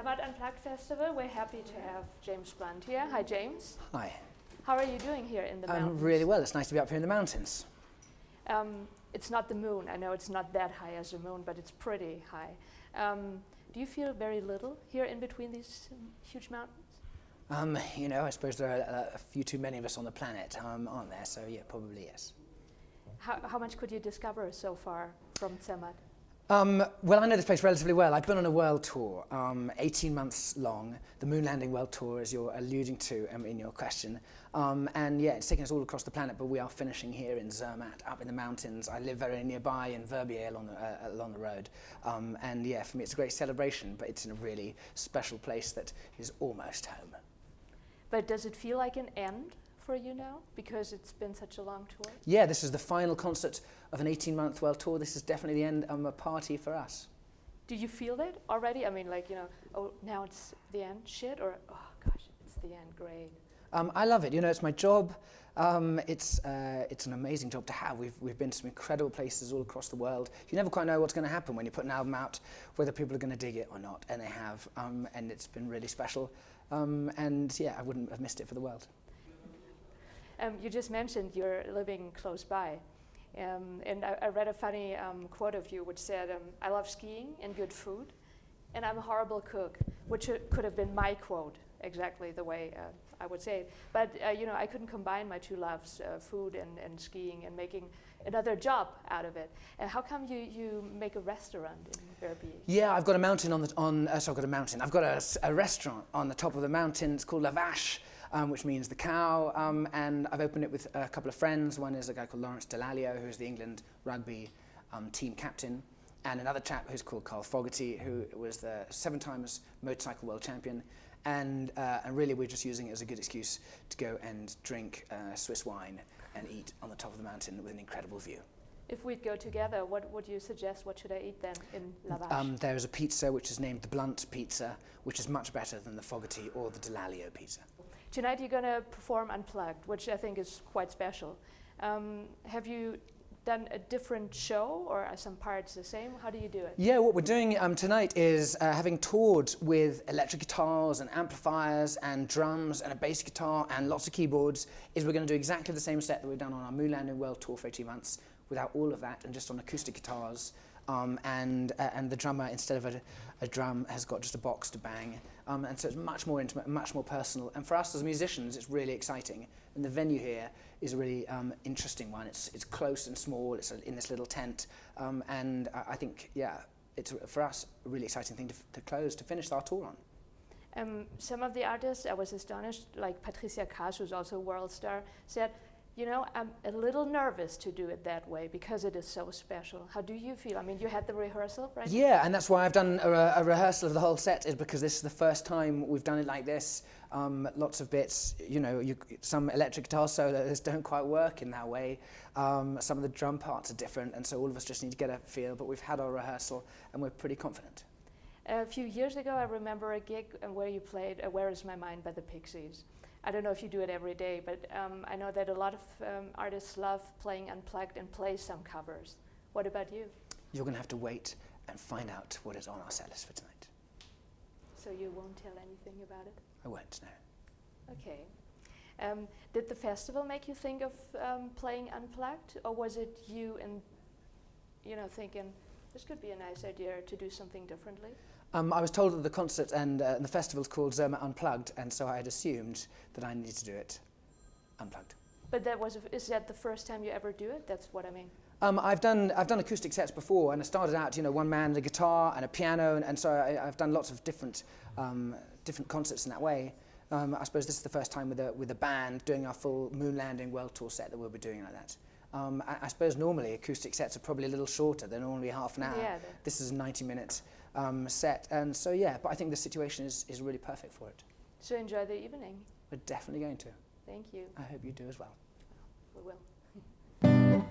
Zermatt Unplugged Festival. We're happy to have James Blunt here. Hi, James. Hi. How are you doing here in the mountains? I'm really well. It's nice to be up here in the mountains. It's not the moon. I know it's not that high as the moon, but it's pretty high. Do you feel very little here in between these huge mountains? You know, I suppose there are a few too many of us on the planet, aren't there? So yeah, probably yes. How much could you discover so far from Zermatt? Well, I know this place relatively well. I've been on a world tour, 18 months long, the moon landing world tour, as you're alluding to in your question. And yeah, it's taken us all across the planet, but we are finishing here in Zermatt, up in the mountains. I live very nearby in Verbier along the road. And yeah, for me it's a great celebration, but it's in a really special place that is almost home. But does it feel like an end for you now, because it's been such a long tour? Yeah, this is the final concert of an 18-month world tour. This is definitely the end of a party for us. Do you feel that already? I mean, like, you know, oh, now it's the end, shit, or oh gosh, it's the end, great. I love it. You know, it's my job. It's an amazing job to have. We've been to some incredible places all across the world. You never quite know what's going to happen when you put an album out, whether people are going to dig it or not, and they have. And it's been really special. And yeah, I wouldn't have missed it for the world. You just mentioned you're living close by. And I read a funny quote of you which said, I love skiing and good food, and I'm a horrible cook, which could have been my quote, exactly the way I would say it. But you know, I couldn't combine my two loves, food and skiing, and making another job out of it. How come you make a restaurant in Verbier? Yeah, I've got a mountain I've got a restaurant on the top of the mountain. It's called La Vache, which means the cow, and I've opened it with a couple of friends. One is a guy called Lawrence Delalio, who's the England rugby team captain, and another chap who's called Carl Fogarty, who was the 7 times motorcycle world champion. And really we're just using it as a good excuse to go and drink Swiss wine and eat on the top of the mountain with an incredible view. If we'd go together, what would you suggest? What should I eat then in La Vache? There is a pizza which is named the Blunt Pizza, which is much better than the Fogarty or the Delalio pizza. Tonight you're going to perform Unplugged, which I think is quite special. Have you done a different show, or are some parts the same? How do you do it? Yeah, what we're doing tonight is having toured with electric guitars and amplifiers and drums and a bass guitar and lots of keyboards, is we're going to do exactly the same set that we've done on our Moon Landing World Tour for 18 months without all of that and just on acoustic guitars. And the drummer, instead of a drum, has got just a box to bang. And so it's much more intimate, much more personal. And for us as musicians, it's really exciting. And the venue here is a really interesting one. It's close and small. It's in this little tent. And I think, yeah, it's for us a really exciting thing to finish our tour on. Some of the artists, I was astonished, like Patricia Kaas, who's also a world star, said, you know, I'm a little nervous to do it that way because it is so special. How do you feel? I mean, you had the rehearsal, right? Yeah, and that's why I've done a rehearsal of the whole set, is because this is the first time we've done it like this. Lots of bits, you know, some electric guitar solos don't quite work in that way. Some of the drum parts are different, and so all of us just need to get a feel, but we've had our rehearsal and we're pretty confident. A few years ago, I remember a gig where you played Where Is My Mind by the Pixies. I don't know if you do it every day, but I know that a lot of artists love playing Unplugged and play some covers. What about you? You're going to have to wait and find out what is on our set list for tonight. So you won't tell anything about it? I won't, no. Okay. Did the festival make you think of playing Unplugged, or was it you and, you know, thinking, this could be a nice idea to do something differently? I was told that the concert and the festival's called Zermatt Unplugged, and so I had assumed that I needed to do it unplugged. But is that the first time you ever do it? That's what I mean. I've done acoustic sets before, and I started out, you know, one man and a guitar and a piano, and so I've done lots of different concerts in that way. I suppose this is the first time with a band doing our full Moon Landing World Tour set that we'll be doing like that. I suppose normally acoustic sets are probably a little shorter. They're normally half an hour. Yeah, this is a 90-minute set, and so yeah, but I think the situation is really perfect for it. So enjoy the evening. We're definitely going to. Thank you. I hope you do as well. We will.